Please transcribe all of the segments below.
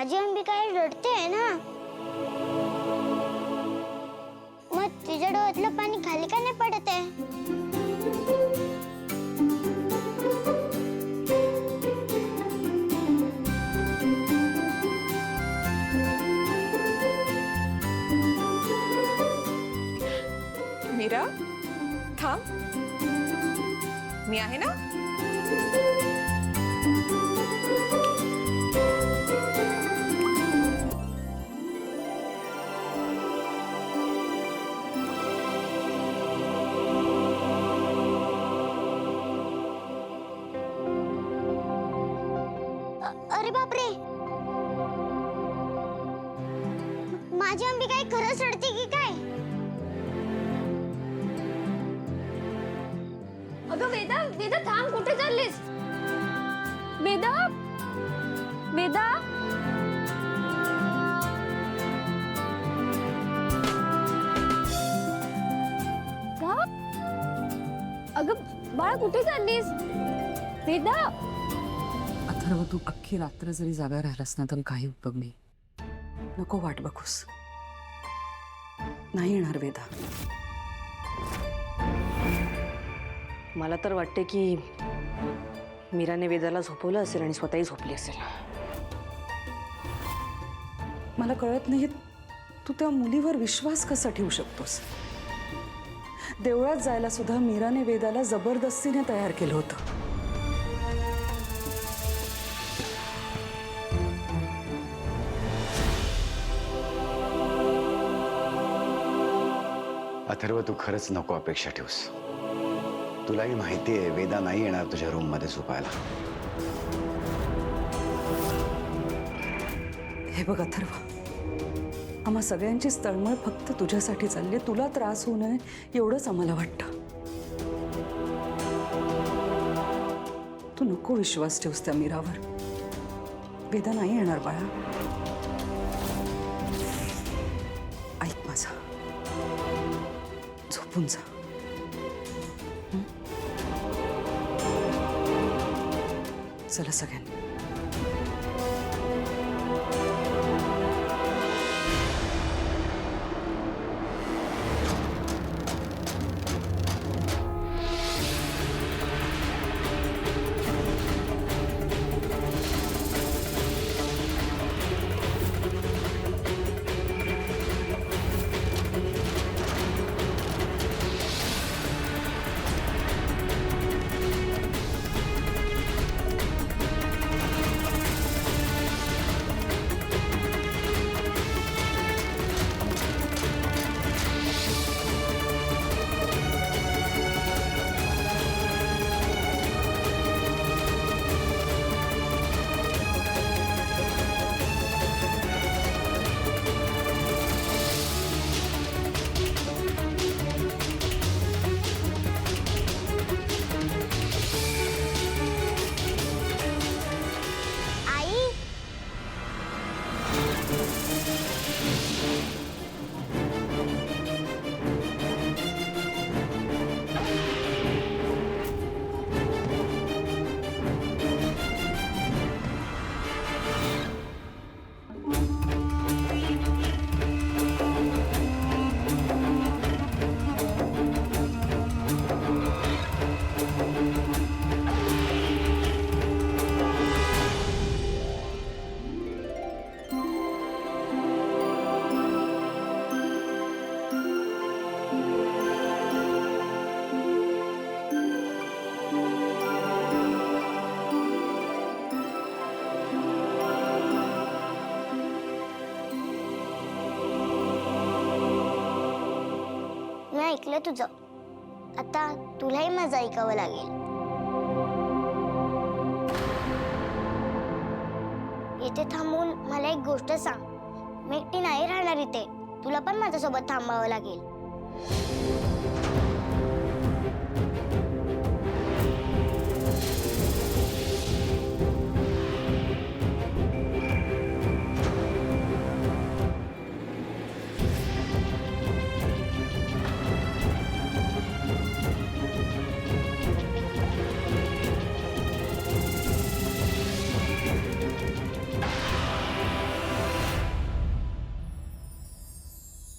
माझी अंबिका रडते आहे ना, मग तिच्या डोळ्यातलं पाणी खाली का नाही पडत आहे? मीरा, थांब, मी आहे ना. अरे बापरे, माझी अंबिका खरंच रडते की काय? अगं वेदा, वेदा थांब, कुठे चाललीस? वेदा, वेदा, का? अगं बाळा, कुठे चाललीस? वेदा. अथर्व, तू अख्खी रात्र जरी जागा राहिलास ना तरी काही उपयोग नाही. नको वाट बघूस. नाही येणार वेदा. मला तर वाटते की मीराने वेदाला झोपवलं असेल आणि स्वतःही झोपली असेल. मला कळत नाही, तू त्या मुलीवर विश्वास कसा ठेवू शकतोस? देवळात जायला सुद्धा मीराने वेदाला जबरदस्तीने तयार केलं होतं. अथर्व, तू खरंच नको अपेक्षा ठेवूस. तुलाही माहिती आहे वेदा नाही येणार तुझ्या रूम मध्ये झोपायला. हे बघ अथर्व, आम्हा सगळ्यांचीच तळमळ फक्त तुझ्यासाठी चालली. तुला त्रास होऊ नये एवढंच आम्हाला वाटतं. तू नको विश्वास ठेवूस त्या मीरावर. वेदा नाही येणार बाळा. ऐक माझा, झोपून जा. चला सगळ्यांनी. ऐकलं तुझं, आता तुलाही माझं ऐकावं लागेल. इथे थांबून मला एक गोष्ट सांग. मी एकटी नाही राहणार इथे. तुला पण माझ्यासोबत थांबावं लागेल.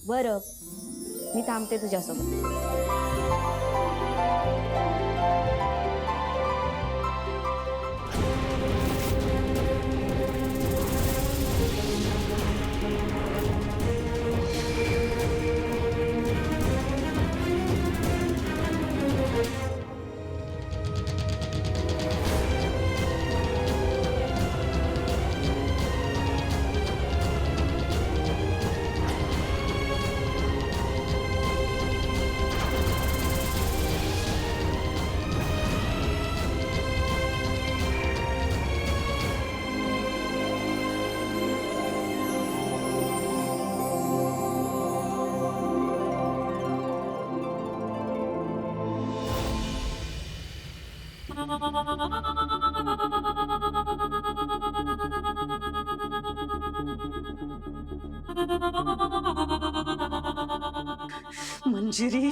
बरं मी थांबते तुझ्यासोबत. मंजिरी,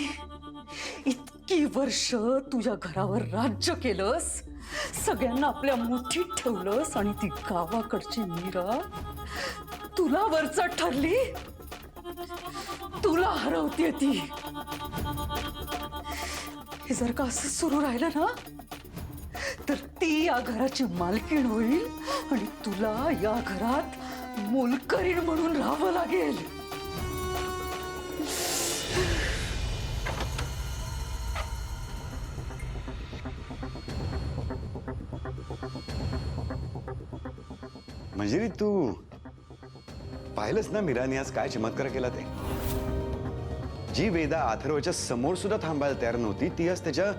इतकी वर्ष तुझ्या घरावर राज्य केलंस, सगळ्यांना आपल्या मुठीत ठेवलंस आणि ती गावाकडची मीरा तुला वरचढ ठरली, तुला हरवते ती. हे जर का असं सुरू राहिलं ना तर ती या घराची मालकीण होईल आणि तुला या घरात मोलकरीण म्हणून राहावं लागेल. मंजिरी, तू पाहिलंस ना मीराने आज काय चमत्कार केला ते. जी वेदा अथर्वच्या समोर सुद्धा थांबायला तयार नव्हती, ती आज त्याच्या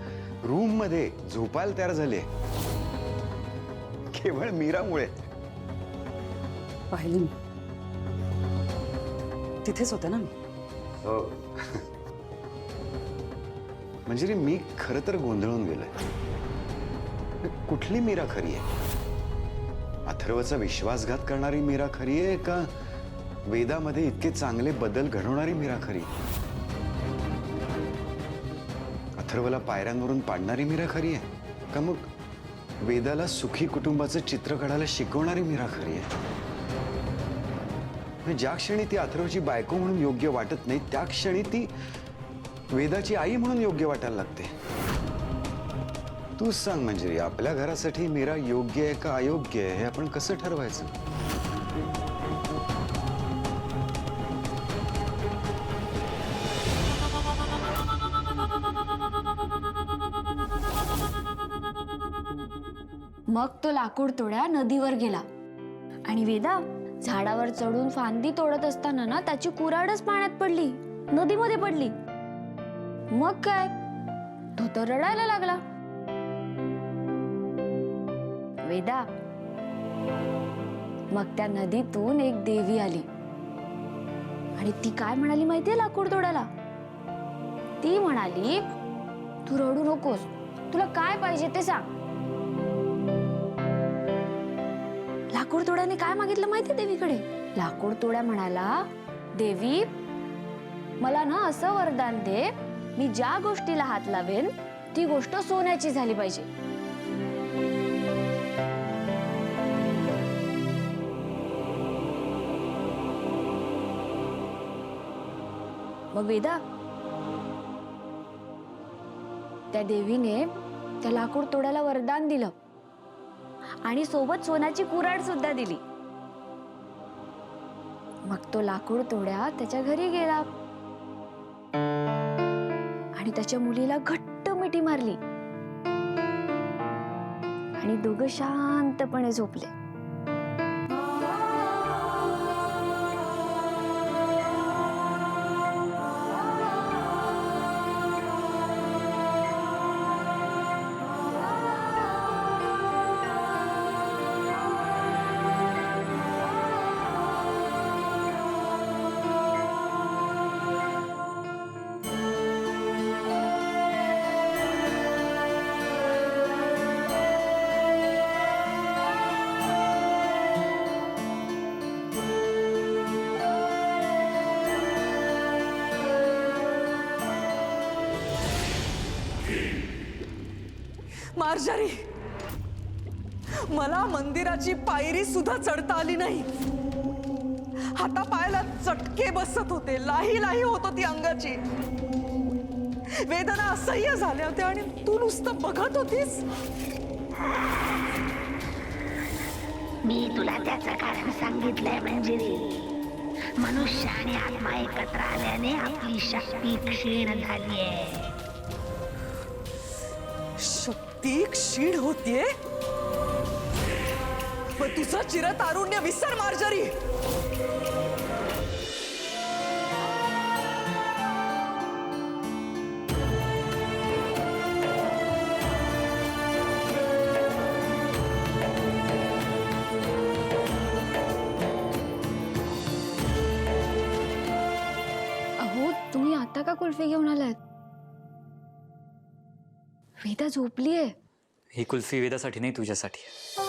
रूम मध्ये झोपायला तयार झाली, केवळ मीरामुळे. पाहिली मी, तिथेच होते ना मी. हो. मंजिरी, मी खरं तर गोंधळून गेलोय. कुठली मीरा खरी आहे? अथर्वचा विश्वासघात करणारी मीरा खरी आहे का वेदामध्ये इतके चांगले बदल घडवणारी मीरा खरी? अथर्वला पायऱ्यांवरून पाडणारी मीरा खरी आहे का मग वेदाला सुखी कुटुंबाचं चित्र काढायला शिकवणारी मीरा खरी आहे? ज्या क्षणी ती अथर्वची बायको म्हणून योग्य वाटत नाही त्या क्षणी ती वेदाची आई म्हणून योग्य वाटायला लागते. तूच सांग मंजिरी, आपल्या घरासाठी मीरा योग्य आहे का अयोग्य आहे हे आपण कसं ठरवायचं? मग तो लाकूड तोड्या नदीवर गेला आणि वेदा झाडावर चढून फांदी तोडत असताना ना त्याची कुऱ्हाडच पाण्यात पडली, नदीमध्ये पडली. मग काय, तो तर रडायला लागला. वेदा, मग त्या नदीतून एक देवी आली आणि ती काय म्हणाली माहितीये लाकूड तोडायला? ती म्हणाली, तू रडू नकोस, तुला काय पाहिजे ते सांग. लाकूड तोड्याने काय मागितलं माहिती देवीकडे? लाकूड तोड्या म्हणाला, देवी मला ना असं वरदान दे, मी ज्या गोष्टीला हात लावेन ती गोष्ट सोन्याची झाली पाहिजे. मग वेदा, त्या देवीने त्या लाकूड तोड्याला वरदान दिलं आणि सोबत सोन्याची कुऱ्हाड सुद्धा दिली. मग तो लाकूड तोड्या त्याच्या घरी गेला आणि त्याच्या मुलीला घट्ट मिठी मारली आणि दोघं शांतपणे झोपले. मार्जारी, मला मंदिराची पायरी सुद्धा चढता आली नाही हातापायाला चटके बसत होते, लाही लाही होत होती अंगाची, वेदना असह्य झाल्या होत्या आणि तू नुसतं बघत होतीस. मी तुला त्याचं कारण सांगितलंय मंजिरी. मनुष्य आणि आत्मा एकत्र आल्याने आपली शक्ती क्षीण झालीये. शक्ती क्षीण होतीये. पण तुझं चिरतारुण्य विसर मार्जरी. अहो तुम्ही आता का कुल्फी घेऊन आलात? वेदा झोपलीये. ही कुल्फी वेदासाठी नाही, तुझ्यासाठी आहे.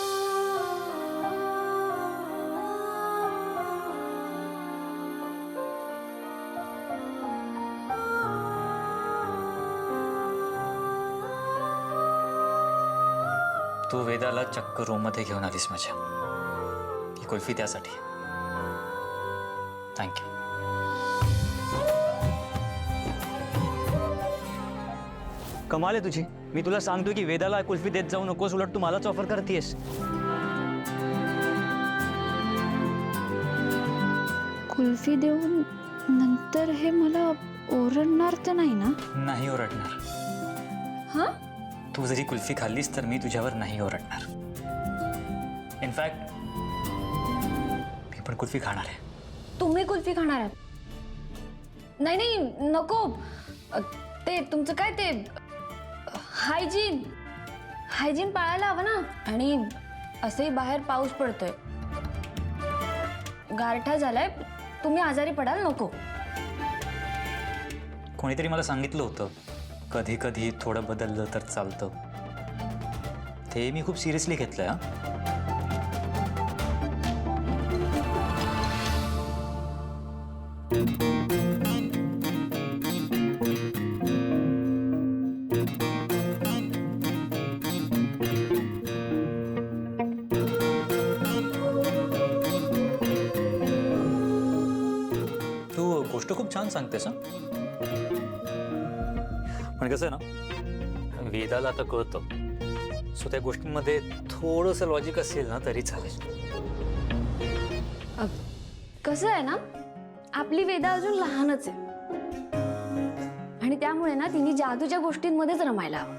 तू वेदाला चक्क रूम मध्ये घेऊन आलीस माझ्या. ही कुल्फी त्यासाठी. थँक्यू. कमाल आहे तुझी. मी तुला सांगतोय की वेदाला कुल्फी देत जाऊ नकोस, उलट तू मलाच ऑफर करतेस. कुल्फी देऊन नंतर हे मला ओरडणार तर नाही ना? नाही ओरडणार. हा? तू जरी कुल्फी खाल्लीस तर मी तुझ्यावर नाही ओरडणार. इनफॅक्ट मी पण कुल्फी खाणार आहे. तुम्ही कुल्फी खाणार आहात? नाही नाही नको. ते तुमचं काय ते हायजीन पाळायला हवं ना. आणि असेही बाहेर पाऊस पडतोय, गारठा झालाय, तुम्ही आजारी पडाल. नको. कोणीतरी मला सांगितलं होतं कधी कधी थोडं बदललं तर चालतं. ते मी खूप सिरियसली घेतलंय. हा, तू गोष्ट खूप छान सांगतेस. हा, पण कसं आहे ना, वेदाला आता कळतं. सो त्या गोष्टींमध्ये थोडंसं लॉजिक असेल ना तरी चालेल. कसं आहे ना, आपली वेदा अजून लहानच आहे आणि त्यामुळे ना तिने जादूच्या गोष्टींमध्येच रमायला हवं.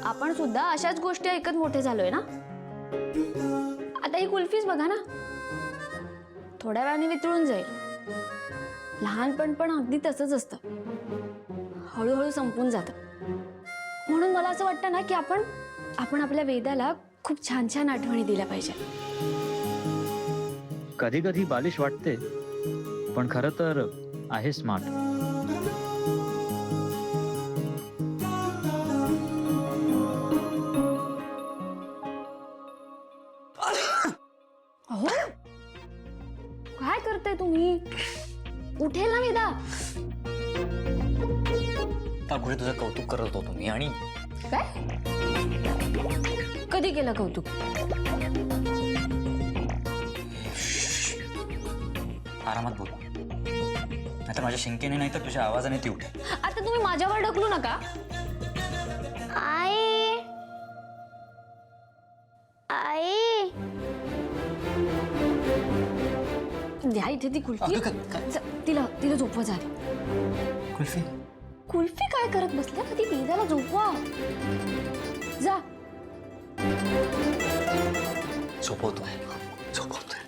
आपण सुद्धा अशाच गोष्टी ऐकत मोठे झालोय ना. आता ही कुल्फीच बघा ना, थोड्या वेळाने वितळून जाईल. लहानपण पण अगदी तसंच असतं, हळूहळू संपून जातं. म्हणून मला असं वाटतं ना की आपण आपल्या वेदाला खूप छान छान आठवणी दिल्या पाहिजे. कधी कधी बालिश वाटते, पण खरं तर आहे स्मार्ट. अहो काय करताय तुम्ही? उठेल ना वेदा. काकुळे तुझं कौतुक करत होतो मी. आणि काय कधी केलं कौतुक? आरामात बोल, नाहीतर माझ्या शिंकेने नाही तर तुझ्या आवाजाने ती उठे. आता तुम्ही माझ्यावर ढकलू नका. आई आई द्या इथे ती कुल्फी. अगं, काय? तिला झोपवा झाली. कुल्फी कुल्फी काय करत बसल्या? कधी वेदाला झोपवा. जा. झोपवतोय. झोपवतोय.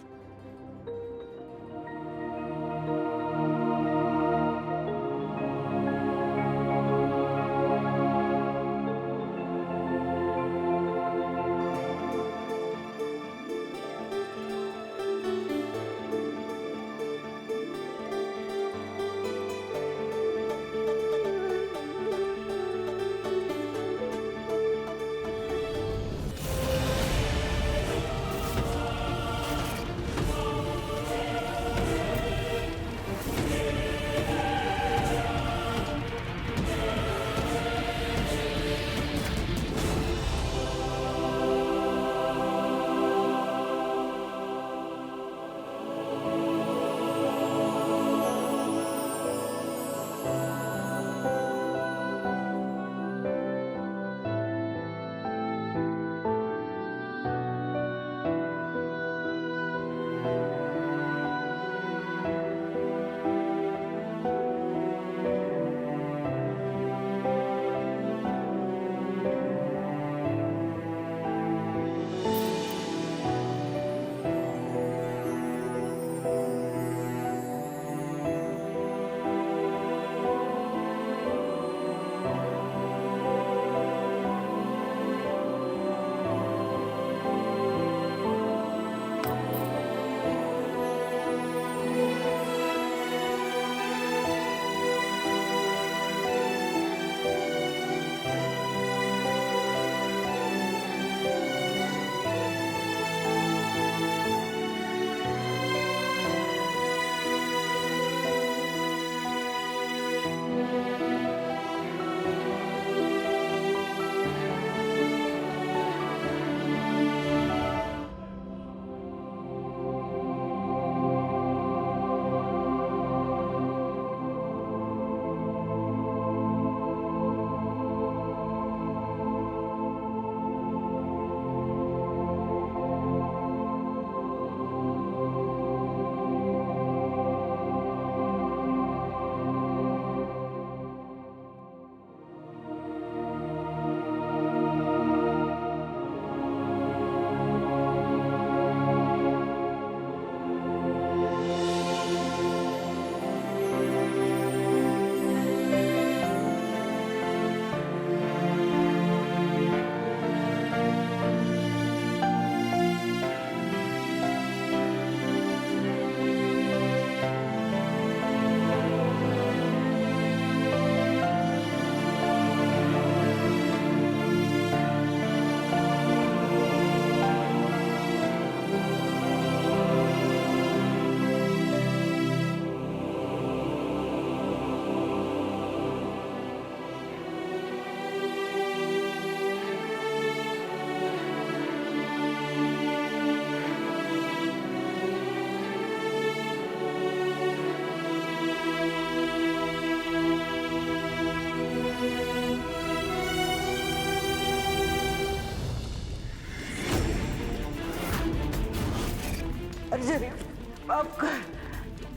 माफ कर,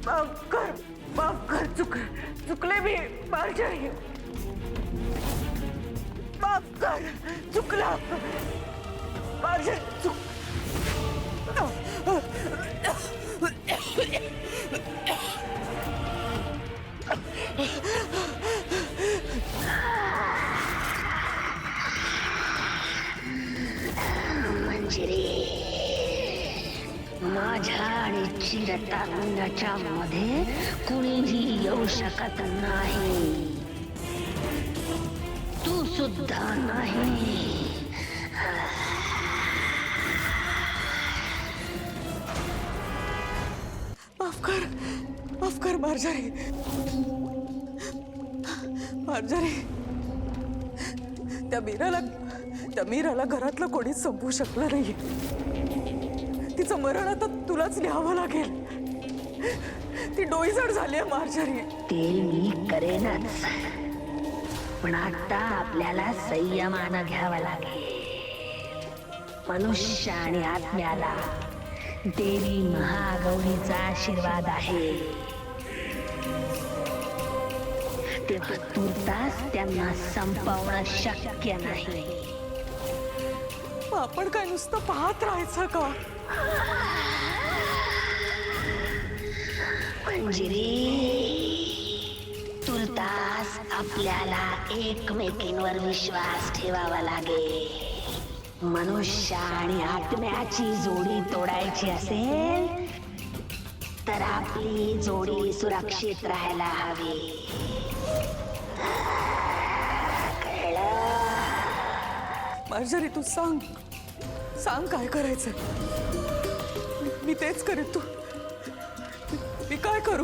माफ कर, माफ कर. चुकले मी मार्जरी. माफ कर, चुकला मार्जरी. मंजिरी, माझ्या आणि चिरतारुण्याच्या मध्ये कुणीही येऊ शकत नाही. तू सुद्धा नाही. माफ कर मार्जरी. मार्जरी, त्या मीराला घरातलं कोणीच संपवू शकलं नाहीये. तिचं मरण आता तुलाच लिहावं लागेल. ती डोईजड झाली मार्जरी. ते मी करेनच, पण आता आपल्याला संयमानं घ्यावं लागेल. मनुष्य आणि आत्म्याला देवी महागौरीचा आशीर्वाद आहे. तेव्हा तुर्तास त्यांना संपवणं शक्य नाही. आपण काय नुसतं पाहत राहायचं का? मंजिरी, तुर्तास आपल्याला एकमेकींवर विश्वास ठेवावा लागेल. मनुष्य आणि आत्म्याची जोडी तोडायची असेल तर आपली जोडी सुरक्षित राहायला हवी. मार्जरी, तू सांग काय करायचं. मी तेच करेन. मी काय करू?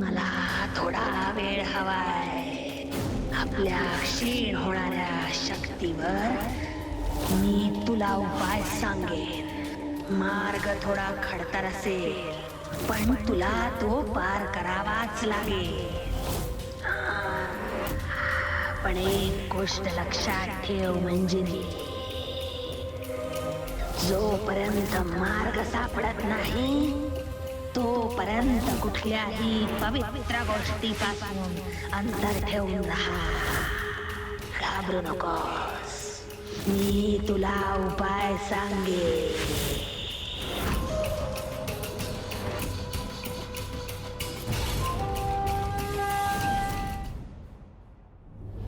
मला थोडा वेळ हवाय. आपल्या क्षीण होणाऱ्या शक्तीवर मी तुला उपाय सांगेन. मार्ग थोडा खडतर असेल, पण तुला तो पार करावाच लागेल. पण एक गोष्ट लक्षात ठेव मंजिरी, जोपर्यंत मार्ग सापडत नाही तोपर्यंत कुठल्याही पवित्र गोष्टीपासून अंतर ठेवून राहा. घाबरू नकोस. मी तुला उपाय सांगेन.